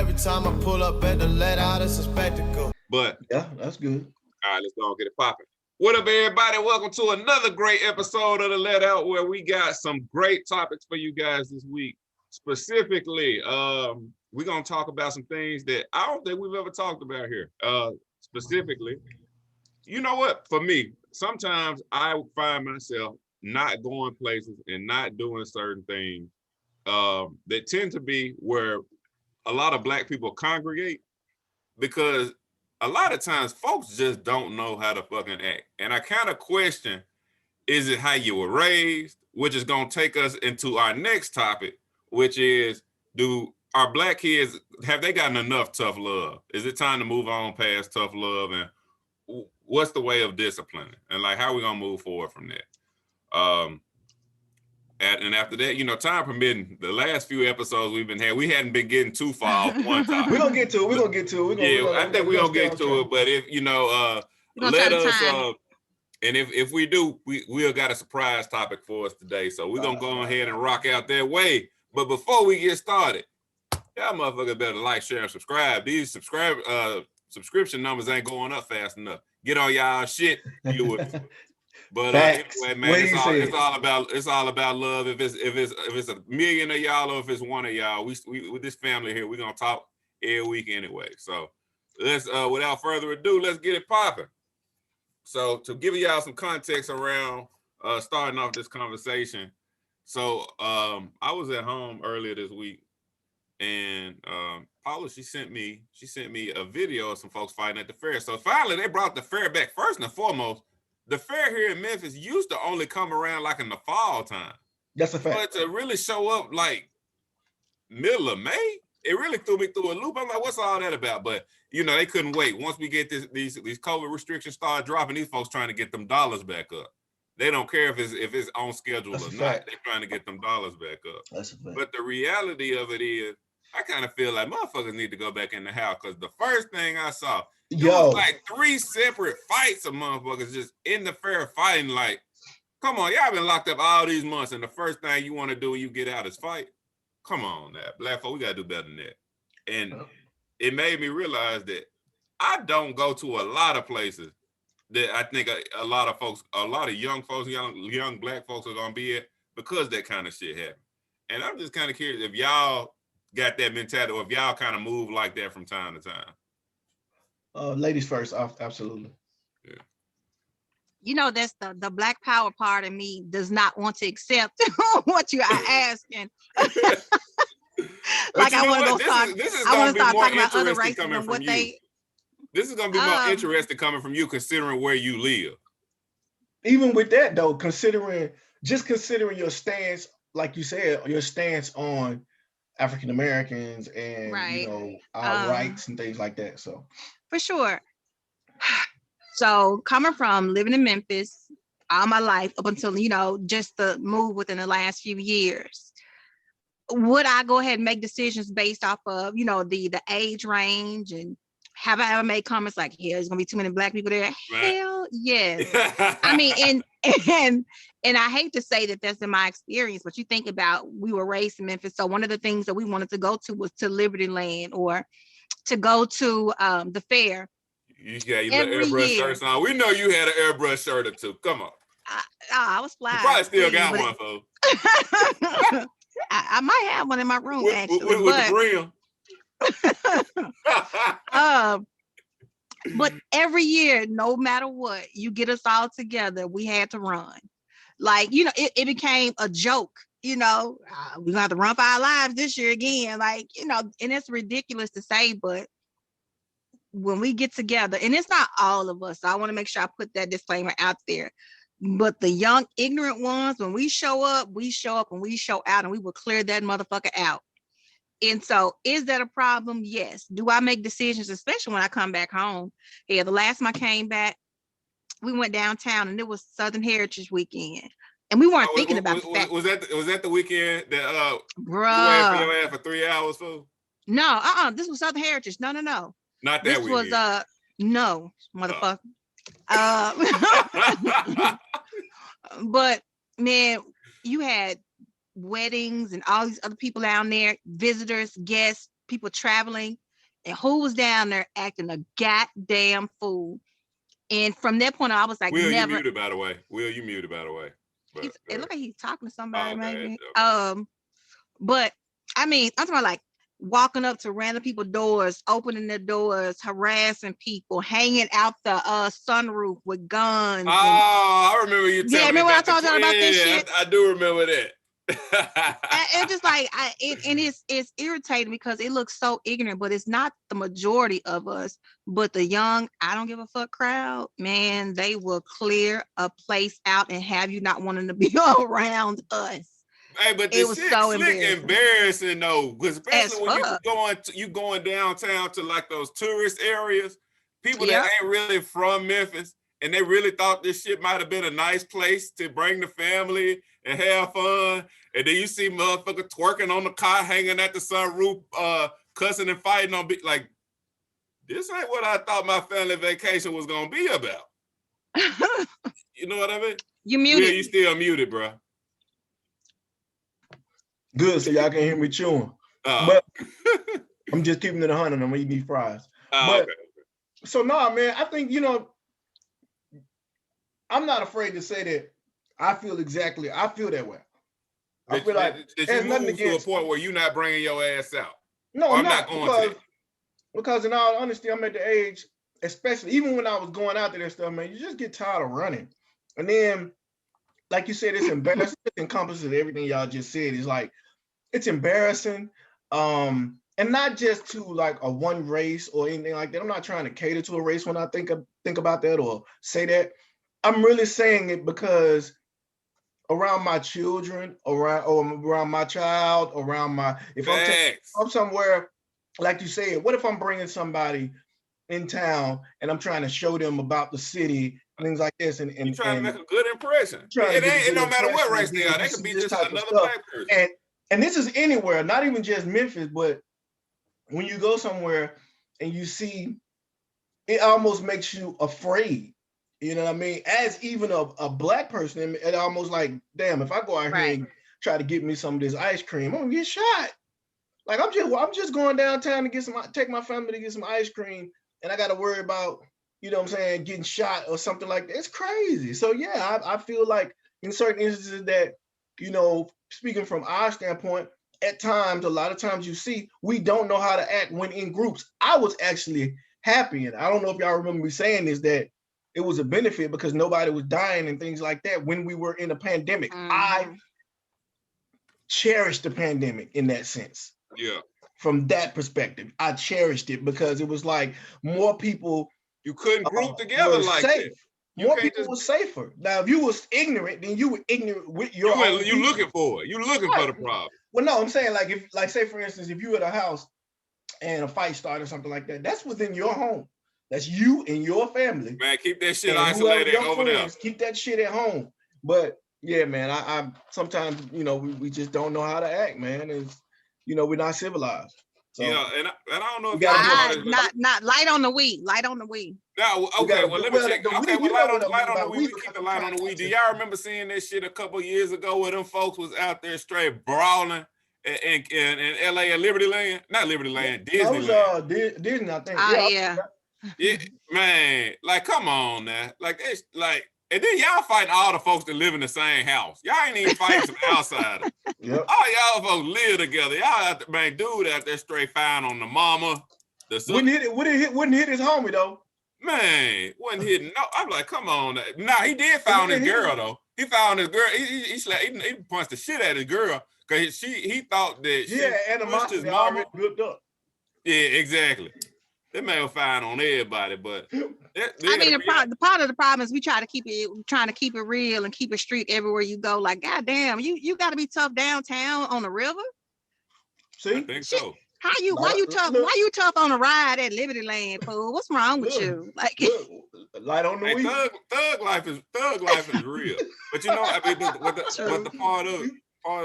every time I pull up at the let out, it's a spectacle. But yeah, that's good. All right, let's go and get it popping. What up, everybody? Welcome to another great episode of The Let Out, where we got some great topics for you guys this week. Specifically, we're going to talk about some things that I don't think we've ever talked about here. Specifically, you know what? For me, sometimes I find myself not going places and not doing certain things that tend to be where a lot of Black people congregate, because a lot of times folks just don't know how to fucking act. And I kind of question, is it how you were raised? Which is going to take us into our next topic, which is, do our Black kids, have they gotten enough tough love? Is it time to move on past tough love? And what's the way of disciplining? And like, how are we going to move forward from that? And after that, you know, time permitting, the last few episodes we've been having, we hadn't been getting too far off one topic. We're gonna get to it. I think we're gonna get to it. But if you know, let us. And if we do, we'll got a surprise topic for us today. So we're gonna go ahead and rock out that way. But before we get started, y'all motherfuckers better like, share, and subscribe. These subscription numbers ain't going up fast enough. Get on y'all shit. But anyway, man, it's all about love. If it's a million of y'all or if it's one of y'all, we with this family here, we're gonna talk every week anyway. So let's without further ado, let's get it popping. So to give y'all some context around starting off this conversation. So I was at home earlier this week, and Paula, she sent me a video of some folks fighting at the fair. So finally they brought the fair back. First and foremost, the fair here in Memphis used to only come around like in the fall time. That's a fact. But to really show up like middle of May, it really threw me through a loop. I'm like, what's all that about? But you know, they couldn't wait. Once we get these COVID restrictions start dropping, these folks trying to get them dollars back up. They don't care if it's on schedule or not. They're trying to get them dollars back up. That's a fact. But the reality of it is, I kind of feel like motherfuckers need to go back in the house, because the first thing I saw, it was like 3 separate fights of motherfuckers just in the fair fighting. Like, come on, y'all been locked up all these months, and the first thing you want to do when you get out is fight? Come on now, Black folk, we got to do better than that. And it made me realize that I don't go to a lot of places that I think a lot of young folks, young Black folks are going to be at, because that kind of shit happened. And I'm just kind of curious if y'all got that mentality, or if y'all kind of move like that from time to time. Ladies first, absolutely. Yeah. You know, that's the Black power part of me does not want to accept what you are asking. Like, I want to go start. I want to start talking about other races and what they. This is going to be more interesting coming from you, considering where you live. Even with that though, considering your stance, like you said, your stance on African Americans and you know, our rights and things like that. So for sure. So coming from living in Memphis all my life up until, you know, just the move within the last few years, would I go ahead and make decisions based off of, you know, the age range? And have I ever made comments like, yeah, there's gonna be too many Black people there? Right. Hell yes. I mean, and I hate to say that that's in my experience, but you think about, we were raised in Memphis. So one of the things that we wanted to go to was to Liberty Land, or to go to the fair. You got your airbrush shirts on. We know you had an airbrush shirt or two. Come on. I was fly. You probably still got one, folks. I might have one in my room, actually. With the brim. But every year, no matter what, you get us all together, we had to run. Like, you know, it became a joke, you know, we're gonna have to run for our lives this year again. Like, you know, and it's ridiculous to say, but when we get together, and it's not all of us, so I want to make sure I put that disclaimer out there, but the young, ignorant ones, when we show up and we show out, and we will clear that motherfucker out. And so, is that a problem? Yes. Do I make decisions, especially when I come back home? Yeah, the last time I came back, we went downtown, and it was Southern Heritage Weekend, and we weren't thinking about the fact. Was that the weekend that bro, you waited for your ass for 3 hours, fool? No, this was Southern Heritage. No. Not that this weekend. Was no, motherfucker. But man, you had weddings and all these other people down there, visitors, guests, people traveling, and who was down there acting a goddamn fool. And from that point on, I was like, Will, never. you muted, by the way. Will, you muted, by the way. But, It looked like he's talking to somebody, okay, maybe. okay. But I mean, I'm talking about like walking up to random people's doors, opening their doors, harassing people, hanging out the sunroof with guns. I remember you telling me. Remember I told you about this shit? I do remember that. It's just like it's irritating because it looks so ignorant, but it's not the majority of us. But the young, I don't give a fuck crowd, man, they will clear a place out and have you not wanting to be around us. Hey, but this shit so embarrassing though, because especially when you going downtown to like those tourist areas, people that ain't really from Memphis, and they really thought this shit might have been a nice place to bring the family and have fun. And then you see motherfuckers twerking on the car, hanging at the sunroof, cussing and fighting on like, this ain't what I thought my family vacation was gonna be about. You know what I mean? You muted. Yeah, you still muted, bro. Good, so y'all can hear me chewing. But I'm just keeping it 100. I'm eating these fries. Okay. So man, I think, I'm not afraid to say that I feel that way. I feel like there's nothing against to a point where you're not bringing your ass out. No, I'm not going to. Because in all honesty, I'm at the age, especially even when I was going out there and stuff, man, you just get tired of running. And then, like you said, it's embarrassing. It encompasses everything y'all just said. It's like, it's embarrassing. And not just to like a one race or anything like that. I'm not trying to cater to a race when I think about that or say that. I'm really saying it because around my children, around my child, if I'm somewhere, like you said, what if I'm bringing somebody in town and I'm trying to show them about the city, things like this, and you're trying to make a good impression. It no matter what race they are, they could be just another black person. And this is anywhere, not even just Memphis, but when you go somewhere and you see, it almost makes you afraid. You know what I mean? As even a black person, it almost like, damn, if I go out here and try to get me some of this ice cream, I'm gonna get shot. Like I'm just going downtown to take my family to get some ice cream, and I got to worry about, you know what I'm saying, getting shot or something like that. It's crazy. So yeah, I feel like in certain instances that, speaking from our standpoint, at times, a lot of times you see, we don't know how to act when in groups. I was actually happy, and I don't know if y'all remember me saying this, that it was a benefit because nobody was dying and things like that when we were in a pandemic. I cherished the pandemic in that sense. Yeah. From that perspective, I cherished it because it was like more people. You couldn't group together like safe. That. More people were safer. Now, if you was ignorant, then you were ignorant with your own. You looking for it. You looking for the problem. Well, no, I'm saying like say for instance, if you at a house and a fight started or something like that, that's within your home. That's you and your family. Man, keep that shit isolated over there. Keep that shit at home. But yeah, man, I sometimes, we just don't know how to act, man. It's, we're not civilized. So, yeah, and I don't know if not light on the weed. Light on the weed. No, okay, well let me check. Okay, well light on the weed. We keep the light on the weed. Do y'all remember seeing this shit a couple years ago where them folks was out there straight brawling in LA at Liberty Land? Not Liberty Land, Disneyland. That was Disney, I think. Yeah. Yeah, man, like come on now, like it's like, and then y'all fighting all the folks that live in the same house. Y'all ain't even fighting some outsiders. Yep. All y'all folks live together. Y'all out there, man, dude out there straight fine on the mama. Wouldn't hit his homie though. Man, wasn't hitting. No, I'm like, come on. Nah, he did found his girl though. He found his girl. He punched the shit at his girl because he thought that she pushed his mama. Yeah, exactly. That man was fine on everybody, but the part of the problem is we trying to keep it real and keep it street everywhere you go. Like, goddamn, you got to be tough downtown on the river. See, I think so. Why you tough? Why you tough on a ride at Liberty Land, fool? What's wrong with you? Like, light on the weed. Thug life is real. But what the part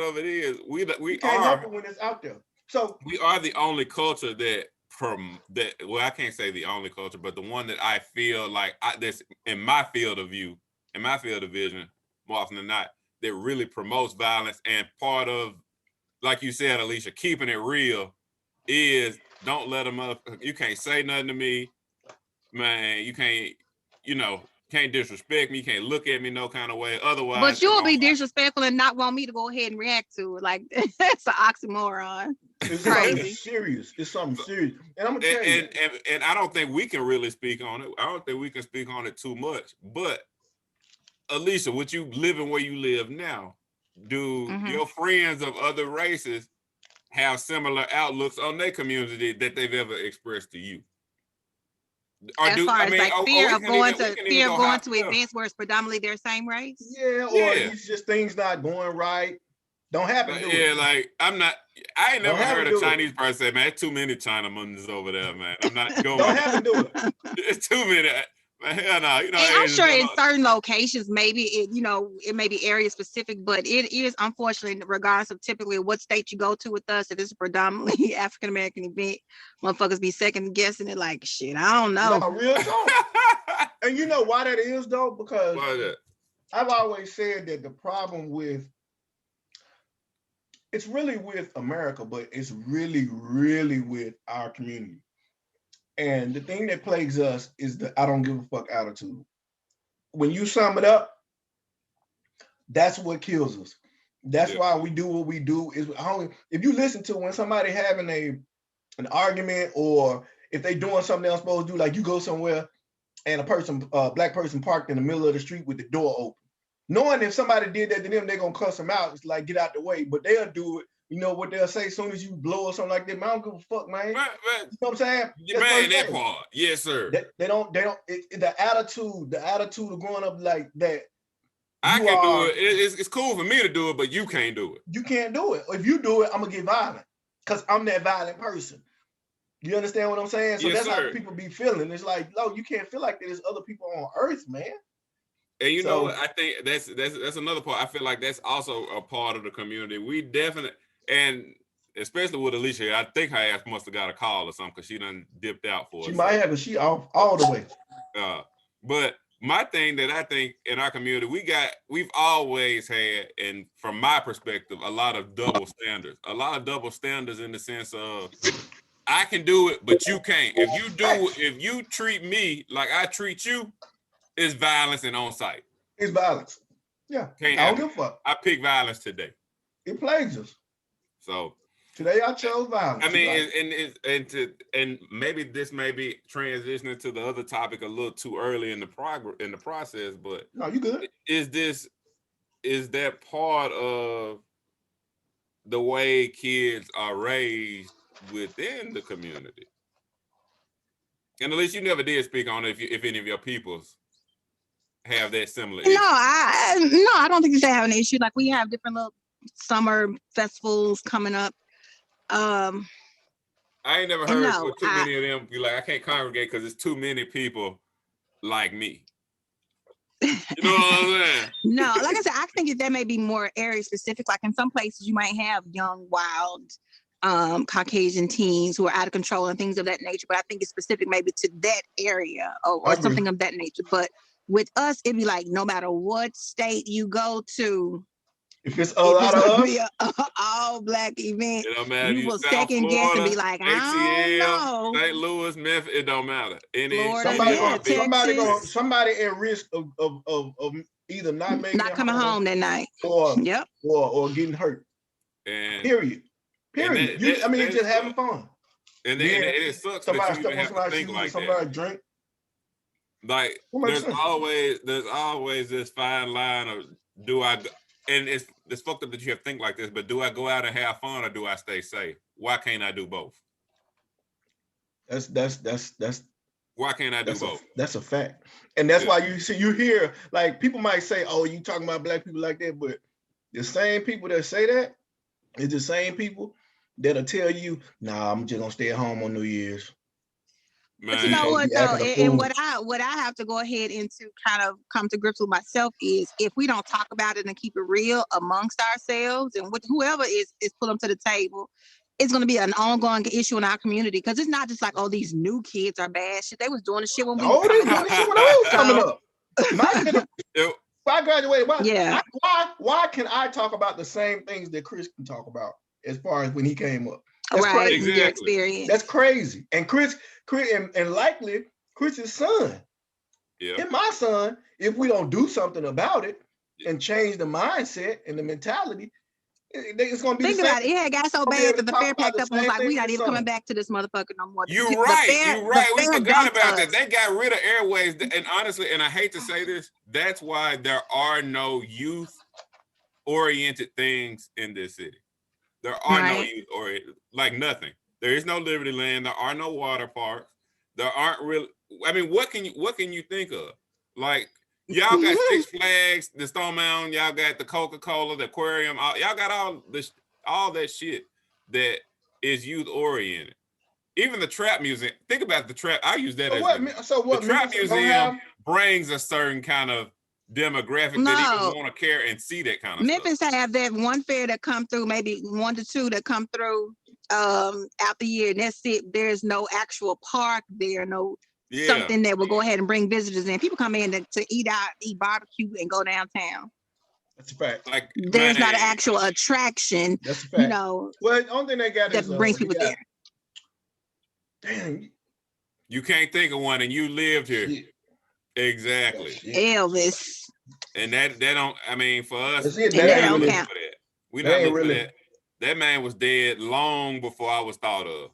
of it is, we can't help it when it's out there. So we are the only culture that. Well, I can't say the only culture, but the one that I feel like that's in my field of view, in my field of vision, more often than not, that really promotes violence and part of, like you said, Alicia, keeping it real is don't let them up. You can't say nothing to me, man. You can't, can't disrespect me. You can't look at me no kind of way. Otherwise, but you'll be disrespectful and not want me to go ahead and react to it. Like that's an oxymoron. It's something serious. It's something serious. And I'm gonna tell you. And I don't think we can really speak on it. I don't think we can speak on it too much. But Alicia, with you living where you live now, do your friends of other races have similar outlooks on their community that they've ever expressed to you? Or as far as like fear of going to events where it's predominantly their same race? Yeah, or it's just things not going right. Don't happen. Like I ain't never heard a Chinese person say, man, too many Chinamen over there, man. I'm not going. Don't have to do it. It's too many. Man, hell no. And I'm sure in certain locations, maybe it may be area specific, but it is unfortunately, regardless of typically what state you go to with us, if it's a predominantly African American event, motherfuckers be second guessing it like shit. I don't know. No, real talk. And you know why that is though? Because I've always said that the problem with it's really with America, but it's really, really with our community. And the thing that plagues us is the I don't give a fuck attitude. When you sum it up, that's what kills us. That's why we do what we do. Is if you listen to when somebody having an argument, or if they doing something they're supposed to do, like you go somewhere and a black person parked in the middle of the street with the door open. Knowing if somebody did that to them, they're gonna cuss them out. It's like, get out the way, but they'll do it. You know what they'll say as soon as you blow or something like that. Man, I don't give a fuck, man. You know what I'm saying? Man, that part. Yes, sir. They don't, the attitude of growing up like that. I can do it. It's cool for me to do it, but you can't do it. You can't do it. If you do it, I'm gonna get violent because I'm that violent person. You understand what I'm saying? So that's how people be feeling. It's like, no, you can't feel like that. There's other people on earth, man. And you know what? I think that's another part. I feel like that's also a part of the community. We definitely, and especially with Alicia, I think her ass must have got a call or something because she done dipped out for us. She might have, but she off all the way. But my thing that I think in our community, we've always had, and from my perspective, a lot of double standards. A lot of double standards in the sense of I can do it, but you can't. If you treat me like I treat you, it's violence and on site. It's violence. Yeah. I don't give a fuck. I pick violence today. It plagues us. So today I chose violence. I mean, and maybe this may be transitioning to the other topic a little too early in the process, but no, you good. Is that part of the way kids are raised within the community? And at least you never did speak on it if any of your peoples have that similar issue. I don't think they have an issue. Like we have different little summer festivals coming up. I ain't never heard too many of them be like, I can't congregate because it's too many people like me. You know what I'm saying? No, like I said, I think that may be more area specific. Like in some places you might have young, wild Caucasian teens who are out of control and things of that nature. But I think it's specific maybe to that area or something of that nature. But with us, it'd be like no matter what state you go to, if it's a lot of us, all black event, it don't matter. You will second guess and be like, I don't know. St. Louis, Memphis, it don't matter. Somebody at risk of either not coming home that night, or getting hurt. And period. It's just having fun. And it sucks that you even have to think like somebody that. Drink. Like there's always this fine line of and it's fucked up that you have to think like this, but do I go out and have fun or do I stay safe? Why can't I do both? That's why can't I do both? That's a fact. And that's why you hear like people might say, oh, you talking about black people like that, but the same people that say that is the same people that'll tell you, nah, I'm just gonna stay at home on New Year's. Man. But you know what though, and what I have to go ahead and to kind of come to grips with myself is if we don't talk about it and keep it real amongst ourselves and with whoever is put them to the table, it's going to be an ongoing issue in our community because it's not just like, oh, these new kids are bad shit. They was doing the shit when we were coming up. If I graduated, why can I talk about the same things that Chris can talk about as far as when he came up? That's right. crazy. Your experience. That's crazy. And Chris and likely Chris's son. Yeah. And my son, if we don't do something about it and change the mindset and the mentality, it's gonna be Think the same. about it. It had got so bad that the fair packed up and was like, we not even coming back to this motherfucker no more. You're right. We forgot about that. They got rid of Airways. And honestly, and I hate to say this, that's why there are no youth-oriented things in this city. There are no youth-oriented, like nothing. There is no Liberty Land. There are no water parks. There aren't really. I mean, what can you think of? Like, y'all got Six Flags, the Stone Mountain. Y'all got the Coca-Cola, the aquarium. Y'all got all that shit that is youth-oriented. Even the trap music. Think about the trap. I use that the trap museum brings a certain kind of demographic that even want to care and see that kind of Memphis stuff. have that one fair that come through, maybe 1 to 2 that come through out the year, and that's it. There's no actual park there, no something that will go ahead and bring visitors in. People come in to eat out, eat barbecue, and go downtown. That's a fact. Like, there's not an actual attraction. That's a fact. You know, well, the only thing they got that is brings people there. Damn. You can't think of one, and you lived here. Shit. Exactly. Elvis. And that don't. I mean, for us, that don't count. We not looking for that. That man was dead long before I was thought of.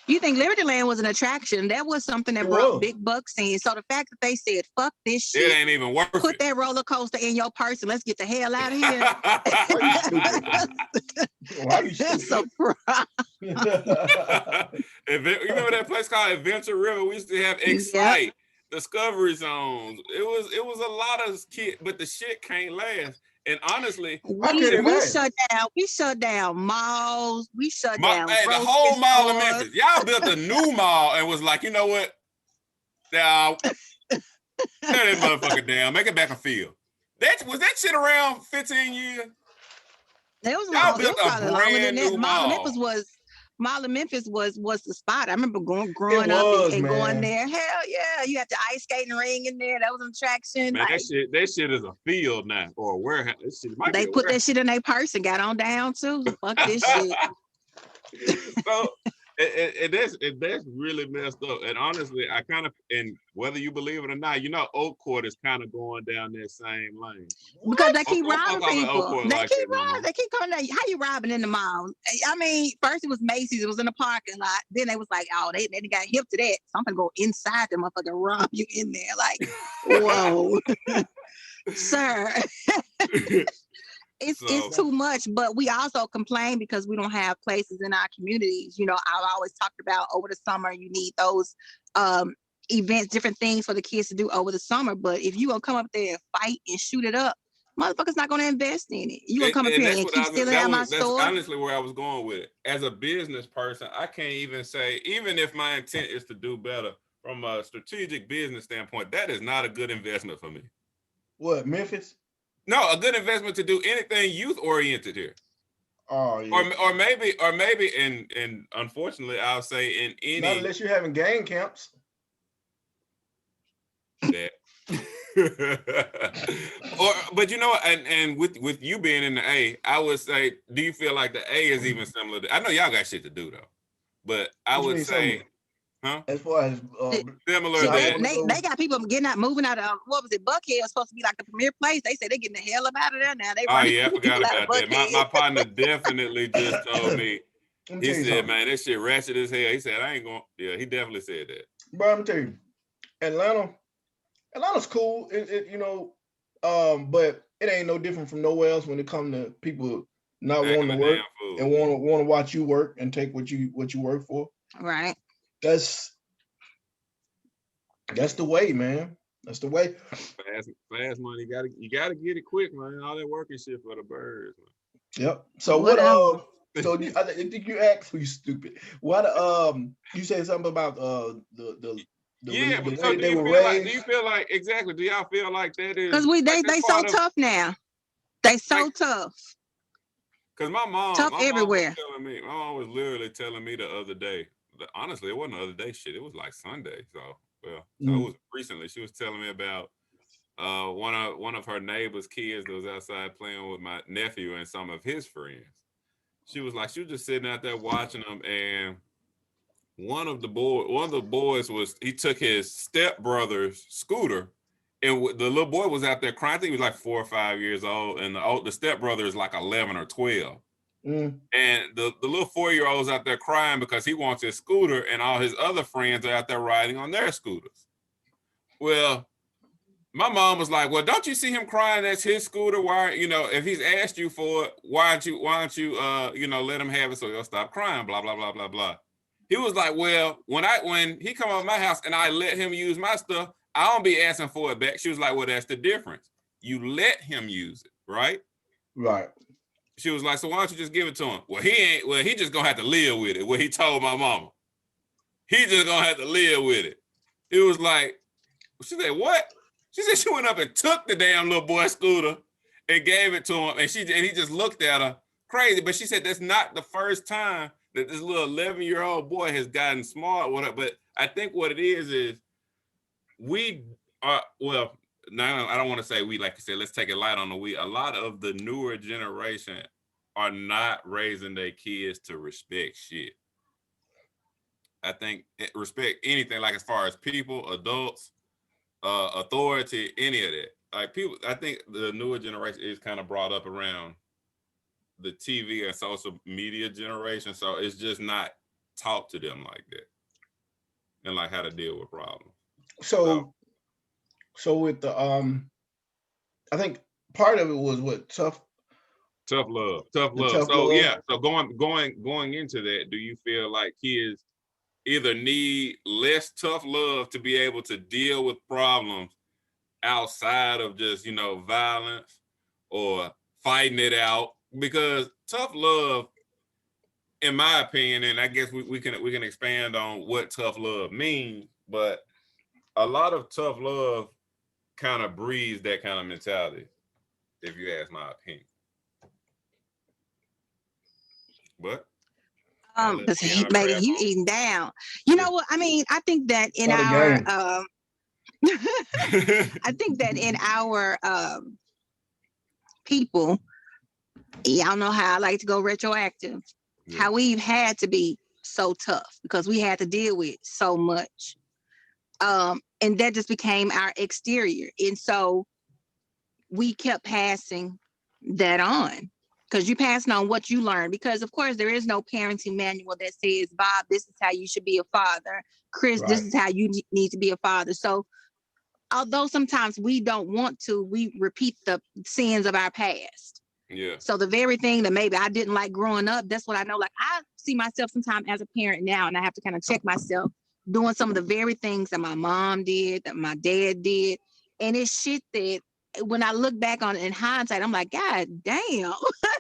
You think Liberty Land was an attraction? That was something that brought big bucks in. So the fact that they said, "Fuck this shit," it ain't even worth it. Put that roller coaster in your purse and let's get the hell out of here. Why you stupid? So you remember that place called Adventure River? We used to have Excite, Discovery Zones. It was a lot of shit, but the shit can't last. And honestly, we shut down malls. We shut down the whole mall of Memphis. Y'all built a new mall and was like, you know what? Now, tear that motherfucker down. Make it back a field. Was that shit around 15 years? Y'all built a brand new mall. Mall of Memphis was the spot. I remember growing up and going there. Hell yeah. You had the ice skating ring in there. That was an attraction. Man, like, that shit is a field now or a warehouse. They put that shit in their purse and got on down too. Fuck this shit. So that's really messed up. And honestly, I kind of, and whether you believe it or not, you know, Oak Court is kind of going down that same lane. Because they keep robbing people. They keep robbing. They keep coming there. How you robbing in the mall? I mean, first it was Macy's. It was in the parking lot. Then they was like, oh, they got hip to that. So I'm gonna go inside the motherfucker and rob you in there. Like, whoa, sir. It's too much, but we also complain because we don't have places in our communities. You know, I've always talked about over the summer, you need those events, different things for the kids to do over the summer. But if you gonna come up there and fight and shoot it up, motherfuckers not gonna invest in it. You gonna come up here and keep stealing out my store. That's honestly where I was going with it. As a business person, I can't even say, even if my intent is to do better from a strategic business standpoint, that is not a good investment for me. What, Memphis? No, a good investment to do anything youth oriented here. Oh yeah. Or maybe, and unfortunately, I'll say in any. Not unless you're having gang camps. That. But you know, and with you being in the A, I would say, do you feel like the A is even similar to? I know y'all got shit to do though, but I would say. Huh? As far as similar, they got people getting out, moving out of what was it? Buckhead was supposed to be like the premier place. They said they're getting the hell up out of there now. I forgot about that. My partner definitely just told me. He said, "Man, this shit ratchet as hell." He said, "I ain't going." Yeah, he definitely said that. Bro, I'm tell you, Atlanta's cool. You know, but it ain't no different from nowhere else when it comes to people not wanting to work and want to watch you work and take what you work for. Right. That's the way, man. That's the way. Fast money. You gotta get it quick, man. All that working shit for the birds, man. Yep. So what? I think you asked. You stupid. What? You said something about the yeah. The so they were raised. Do you feel like exactly? Do y'all feel like that is? Because they so tough now. They so tough. Because my mom everywhere. My mom was literally telling me the other day. Honestly, it wasn't the other day shit. It was like Sunday. So it was recently. She was telling me about one of her neighbor's kids that was outside playing with my nephew and some of his friends. she was just sitting out there watching them, and one of the boys he took his stepbrother's scooter, and the little boy was out there crying. I think he was like 4 or 5 years old, and the stepbrother is like 11 or 12. And the little 4-year-old's out there crying because he wants his scooter, and all his other friends are out there riding on their scooters. Well, my mom was like, well, don't you see him crying? That's his scooter. Why, if he's asked you for it, why don't you let him have it so he'll stop crying, blah, blah, blah, blah, blah. He was like, well, when he come over my house and I let him use my stuff, I don't be asking for it back. She was like, well, that's the difference. You let him use it, right? Right. She was like, so why don't you just give it to him? Well, he just gonna have to live with it. What he told my mama. He just gonna have to live with it. It was like, she said, what? She said she went up and took the damn little boy's scooter and gave it to him. And he just looked at her crazy. But she said that's not the first time that this little 11-year-old boy has gotten smart with it. But I think what it is we are, well, now I don't want to say we, like you said, let's take it light on the we. A lot of the newer generation are not raising their kids to respect shit. I think respect anything, like as far as people, adults, authority, any of that. Like people, I think the newer generation is kind of brought up around the TV and social media generation, so it's just not taught to them like that, and like how to deal with problems. So with the I think part of it was what tough love. So yeah, so going into that, do you feel like kids either need less tough love to be able to deal with problems outside of just, violence or fighting it out? Because tough love, in my opinion, and I guess we can expand on what tough love means, but a lot of tough love kind of breeds that kind of mentality, if you ask my opinion. But because you eating down. You know what? I mean, I think that in our I think that in our people, y'all know how I like to go retroactive, how we've had to be so tough because we had to deal with so much. And that just became our exterior. And so we kept passing that on. Because you passing on what you learned. Because of course there is no parenting manual that says, Bob, this is how you should be a father. Chris, this is how you need to be a father. So although sometimes we don't want to, we repeat the sins of our past. Yeah. So the very thing that maybe I didn't like growing up, that's what I know. Like I see myself sometimes as a parent now, and I have to kind of check myself doing some of the very things that my mom did, that my dad did. And it's shit that when I look back on it in hindsight, I'm like, God damn.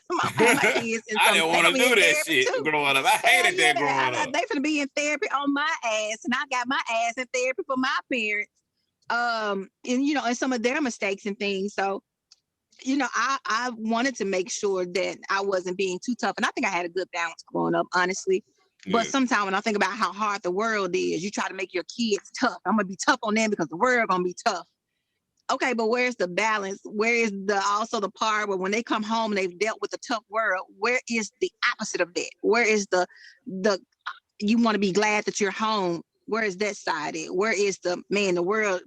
my kids I didn't want to do that shit growing up. I hated that growing up. They finna be in therapy on my ass, and I got my ass in therapy for my parents. And some of their mistakes and things. So, I wanted to make sure that I wasn't being too tough. And I think I had a good balance growing up, honestly. But sometimes when I think about how hard the world is, you try to make your kids tough. I'm gonna be tough on them because the world gonna be tough. Okay, but where's the balance? Where is also the part where when they come home and they've dealt with the tough world, where is the opposite of that? Where is the you want to be glad that you're home? Where is that side at? Where is the world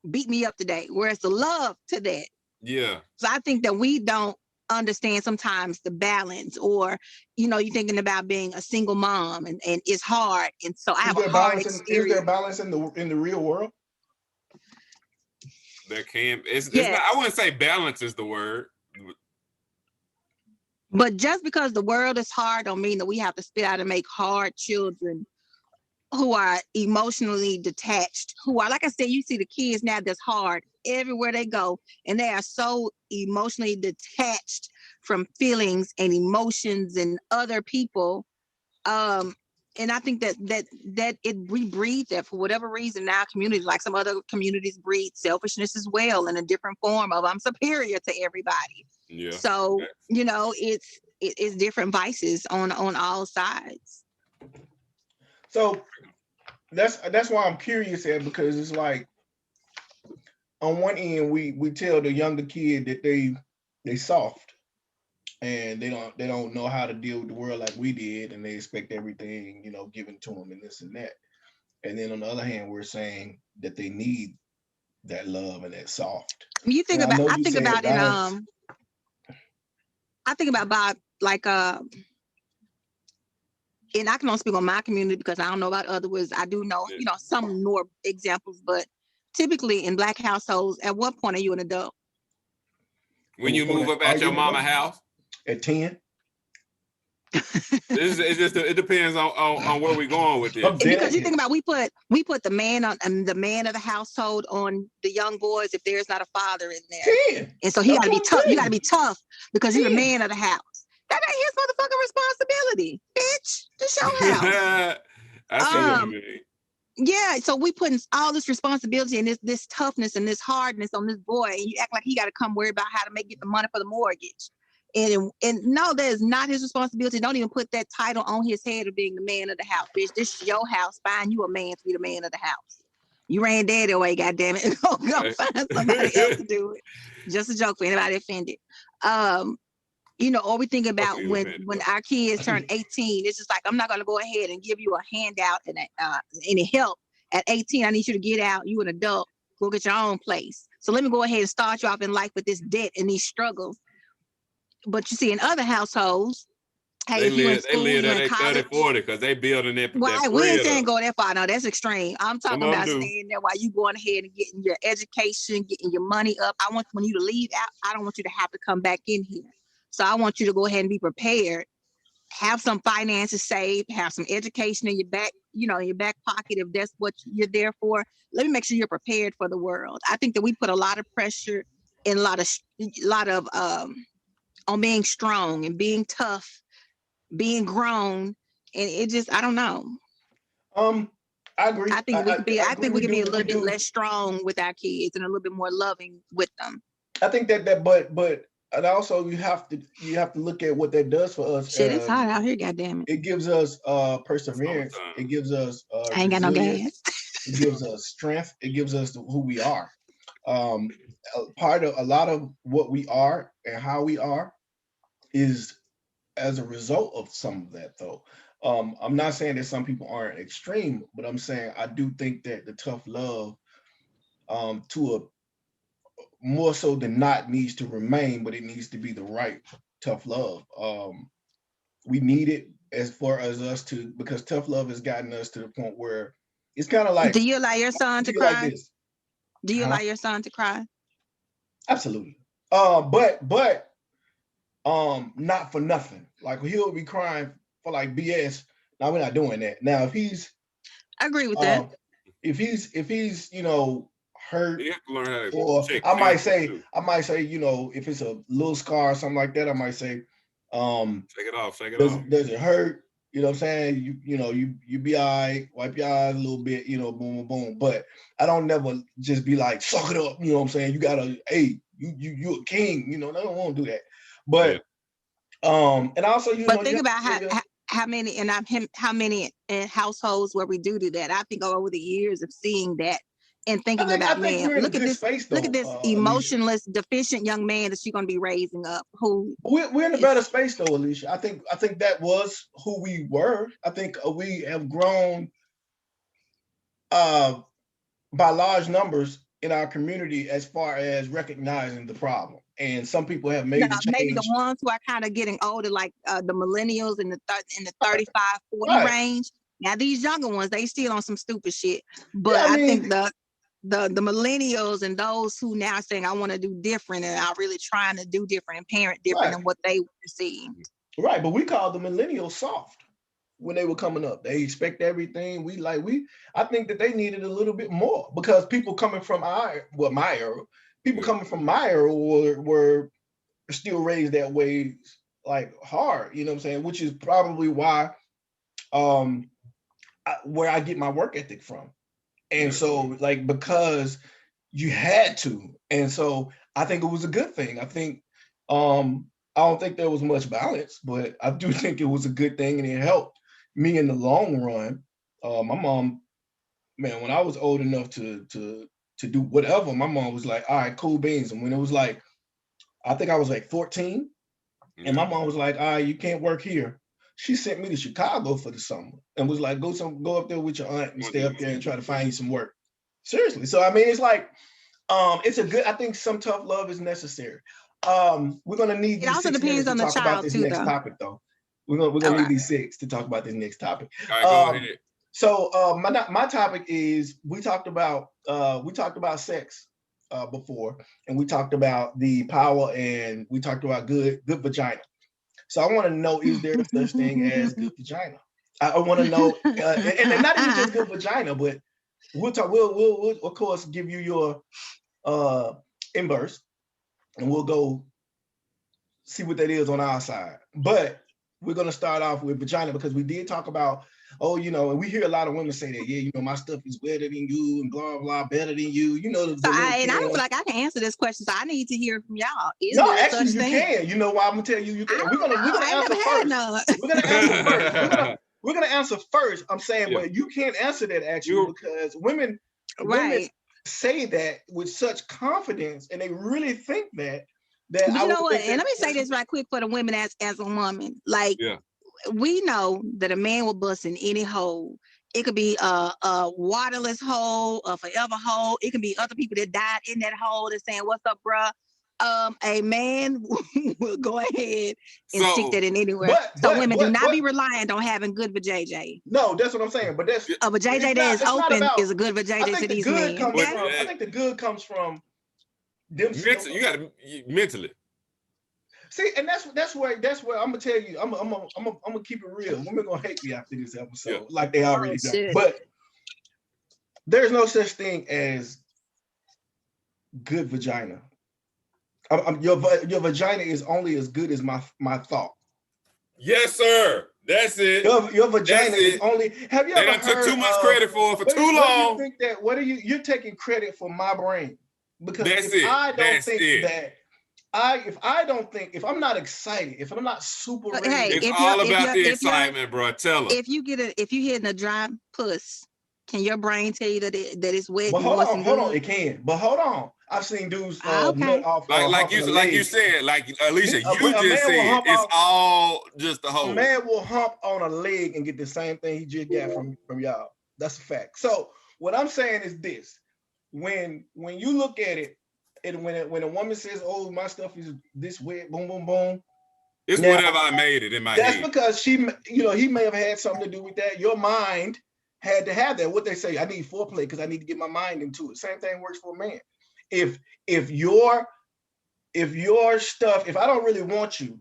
beat me up today? Where's the love to that? Yeah. So I think that we don't understand sometimes the balance, or you're thinking about being a single mom and it's hard, and so I have a hard experience. Is there balance in the real world? There can. It's not, I wouldn't say balance is the word. But just because the world is hard don't mean that we have to spit out and make hard children who are emotionally detached, who are, like I said, you see the kids now that's hard everywhere they go, and they are so emotionally detached from feelings and emotions and other people. And I think that we breed that for whatever reason in our community, like some other communities breed selfishness as well in a different form of I'm superior to everybody. Yeah. So, it's different vices on all sides. So that's why I'm curious at, because it's like on one end we tell the younger kid that they soft, and they don't know how to deal with the world like we did, and they expect everything, you know, given to them and this and that. And then on the other hand, we're saying that they need that love and that soft. You think And about, I think about it. I think about like and I can only speak on my community because I don't know about others. I do know, you know, some more examples, but typically in Black households, at what point are you an adult? When you move up at your mama house? At 10. It depends on where we're going with this. Because you think about, we put the man of the household on the young boys if there's not a father in there. 10. And so he gotta be tough. You gotta be tough because you're the man of the house. That ain't his motherfucking responsibility, bitch. This your house. I see what you mean. Yeah, so we putting all this responsibility and this toughness and this hardness on this boy, and you act like he got to come worry about how to get the money for the mortgage. And no, that is not his responsibility. Don't even put that title on his head of being the man of the house, bitch. This is your house. Find you a man to be the man of the house. You ran daddy away, goddammit. Go find somebody else to do it. Just a joke for anybody offended. You know, or we think about when our kids turn 18, it's just like, I'm not going to go ahead and give you a handout and any help. At 18, I need you to get out. You an adult, go get your own place. So let me go ahead and start you off in life with this debt and these struggles. But you see, in other households, hey, they live at age 30, 40 because they building their Why we ain't saying go that far. No, that's extreme. I'm talking about staying there while you going ahead and getting your education, getting your money up. I want when you to leave out, I don't want you to have to come back in here. So I want you to go ahead and be prepared, have some finances saved, have some education in your back, you know, in your back pocket if that's what you're there for. Let me make sure you're prepared for the world. I think that we put a lot of pressure and a lot of on being strong and being tough, being grown, and it just, I don't know. I agree. I think we can be a little bit less strong with our kids and a little bit more loving with them. I think but and also you have to look at what that does for us. Shit, it's hot out here, goddammit. It gives us perseverance. It gives us I ain't got no gas. It gives us strength. It gives us who we are. Part of a lot of what we are and how we are is as a result of some of that, though. I'm not saying that some people aren't extreme, but I'm saying I do think that the tough love, to a more so than not, needs to remain, but it needs to be the right tough love. We need it as far as us to, because tough love has gotten us to the point where it's kind of like. Do you allow your son to cry? Like this? Do you allow your son to cry? Absolutely. But not for nothing. Like he'll be crying for like BS. Now we're not doing that. Now if he's, I agree with that. If he's you know, hurt, you have to learn how to or I might say, you know, if it's a little scar or something like that, I might say, shake it off. Does it hurt? You know what I'm saying? You know, you be all right, wipe your eyes a little bit, you know, boom, boom, boom. But I don't never just be like, suck it up, you know what I'm saying? You gotta, hey, you a king, you know, I don't want to do that. But and also, you know, think about how many in households where we do that. I think over the years of seeing that and thinking about, man, look at this emotionless, deficient young man that you're gonna be raising up. Who we're in a better space though, Alicia. I think that was who we were. I think we have grown by large numbers in our community as far as recognizing the problem. And some people have made the change. Maybe the ones who are kind of getting older, like the millennials in the 35, 40 range. Now these younger ones, they still on some stupid shit. But I think the millennials and those who now saying, I want to do different and are really trying to do different and parent different than what they received. Right, but we called the millennials soft when they were coming up. They expect everything. I think that they needed a little bit more because people coming from my era, people coming from my era were still raised that way, like hard, you know what I'm saying? Which is probably why, where I get my work ethic from. And so like, because you had to. And so I think it was a good thing. I think, I don't think there was much balance, but I do think it was a good thing and it helped me in the long run. My mom, man, when I was old enough to do whatever, my mom was like, all right, cool beans. And when it was like, I think I was like 14, And my mom was like, all right, you can't work here. She sent me to Chicago for the summer and was like, go up there with your aunt and stay up there and try to find you some work. Seriously. So I mean, it's like, it's a good, I think some tough love is necessary. We're gonna need these 6 minutes to talk about this next topic though. We're gonna need these 6 to talk about this next topic. All right, go ahead. So my topic is we talked about sex before, and we talked about the power, and we talked about good vagina. So I want to know, is there such thing as good vagina? I want to know, and not even just good vagina, but we'll of course give you your inverse, and we'll go see what that is on our side. But we're gonna start off with vagina because we did talk about, and we hear a lot of women say that, yeah, my stuff is better than you and blah blah, better than you. I don't feel like I can answer this question, so I need to hear from y'all. No, actually, you can. You know why? I'm gonna tell you. You can. We're gonna answer first. We're gonna answer first. We're gonna answer first. I'm saying, but you can't answer that actually because women say that with such confidence, and they really think that. But you know what? And let me say this right quick for the women as a woman. Like, we know that a man will bust in any hole. It could be a waterless hole, a forever hole. It can be other people that died in that hole that's saying, "What's up, bruh?" A man will go ahead and stick that in anywhere. So women do not be reliant on having good vajayjay. No, that's what I'm saying. But that's a vajayjay that is open is a good vajayjay to these men. I think the good comes from them. You got to mentally. See, and that's where I'm gonna tell you. I'm gonna keep it real. Women gonna hate me after this episode, like they already done. But there's no such thing as good vagina. Your vagina is only as good as my thought. Yes, sir. That's it. Your vagina is only. Have you ever heard? They took too much credit for it for too long. What are you're taking credit for my brain? Because if I'm not excited, if I'm not super ready, it's all about the excitement, bro. Tell them. If you hitting a dry puss, can your brain tell you that it's wet? But hold on, it can. But hold on, I've seen dudes nut off. Like you said, like Alicia, you just said it's all just the hole. A man will hump on a leg and get the same thing he just got from y'all. That's a fact. So what I'm saying is this: when you look at it, and when a woman says, "Oh, my stuff is this wet," boom, boom, boom. It's now, whatever I made it in my head. That's because he may have had something to do with that. Your mind had to have that. What they say, I need foreplay because I need to get my mind into it. Same thing works for a man. If your stuff, if I don't really want you,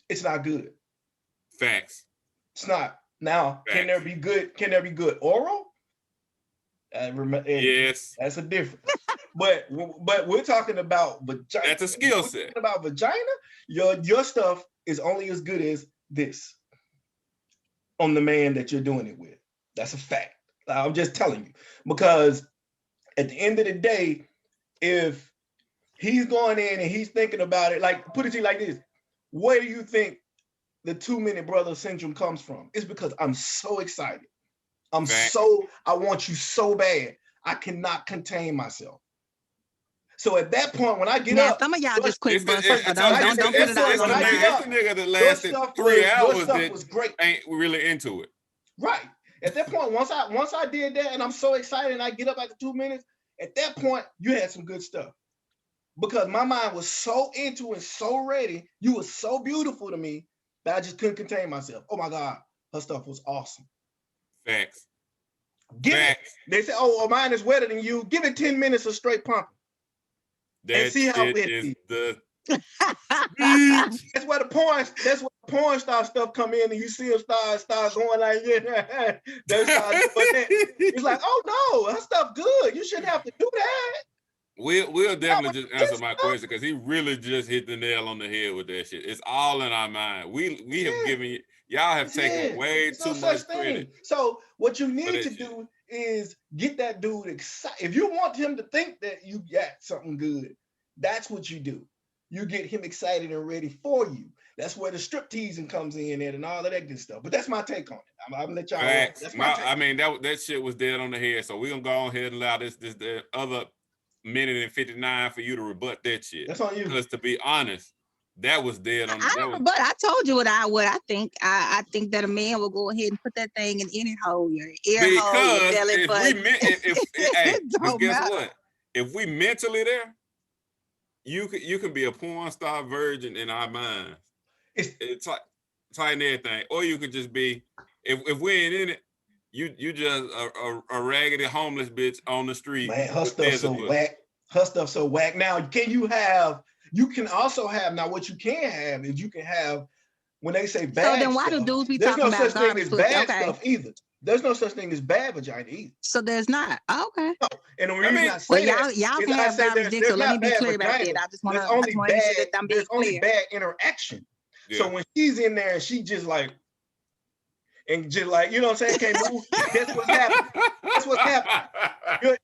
it's not good. Facts. It's not. Now, Facts. Can there be good oral? Yes, that's a difference. but we're talking about vagina. That's a skill set. About vagina, your stuff is only as good as this on the man that you're doing it with. That's a fact. I'm just telling you, because at the end of the day, if he's going in and he's thinking about it, like, put it to you like this: where do you think the 2-minute brother syndrome comes from? It's because I'm so excited. I want you so bad. I cannot contain myself. So at that point, when I get up, some of y'all just quick bust. Don't put it out. It's the nigga that lasted 3 hours that was great. Ain't really into it. Right. At that point, once I did that and I'm so excited and I get up after 2 minutes, at that point, you had some good stuff. Because my mind was so into and so ready. You were so beautiful to me that I just couldn't contain myself. Oh my God, her stuff was awesome. Facts. They say, "Oh, mine is wetter than you." Give it 10 minutes of straight pumping. And see how it is. That's where the porn star stuff come in, and you see them start going like, yeah. It's like, oh no, her stuff good. You shouldn't have to do that. We'll definitely just answer my question, because he really just hit the nail on the head with that shit. It's all in our mind. We have given you. Y'all have taken way too much credit. So what you need to do is get that dude excited. If you want him to think that you got something good, that's what you do. You get him excited and ready for you. That's where the strip teasing comes in and all of that good stuff. But that's my take on it. I'm gonna let y'all. That's my take. I mean, that shit was dead on the head. So we're gonna go ahead and allow the other minute and 59 for you to rebut that shit. That's on you. Because to be honest, That was dead on. But I told you what I think. I think that a man will go ahead and put that thing in any hole, your ear hole, your belly button. But guess what? If we mentally there, you can be a porn star virgin in our minds. It's tight and everything, or you could just be if we ain't in it. You just a raggedy homeless bitch on the street. Man, her stuff so whack. Her stuff so whack. Now, you can also have, now what you can have is you can have, when they say bad so then why do dudes be talking about there's no such thing as bad okay. stuff either. There's no such thing as bad vagina either. So there's not. Oh, okay. No. And the reason I say y'all can have garbage dick, so let me be clear about that. I just want to make sure that I'm being clear. Only bad interaction. Yeah. So when she's in there and she just like, and just like, you know what I'm saying, can't move, that's what's happening. That's what's happening.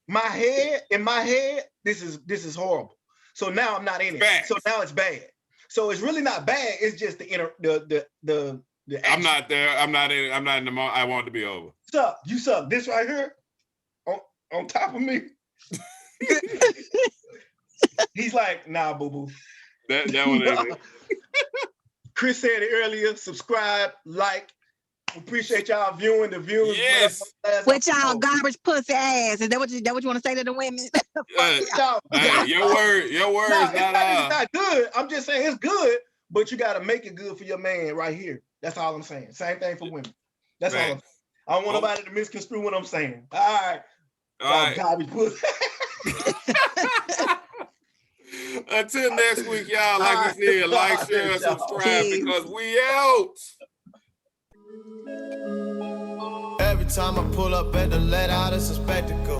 In my head, this is horrible. So now I'm not in it. So now it's bad. So it's really not bad. It's just the action. I'm not there. I'm not in it. I'm not in the moment. I want it to be over. You suck. This right here on top of me. He's like, nah, boo-boo. That one ain't it. Chris said it earlier. Subscribe, like. Appreciate y'all viewing the viewers. Yes. With y'all garbage pussy ass. Is that what you want to say to the women? Hey, your word is not good. I'm just saying it's good, but you got to make it good for your man right here. That's all I'm saying. Same thing for women. That's all. I don't want nobody to misconstrue what I'm saying. All right. Garbage pussy. Until next week, y'all. Like we said, like, share, and subscribe because we out. Every time I pull up at the let out, it's a spectacle.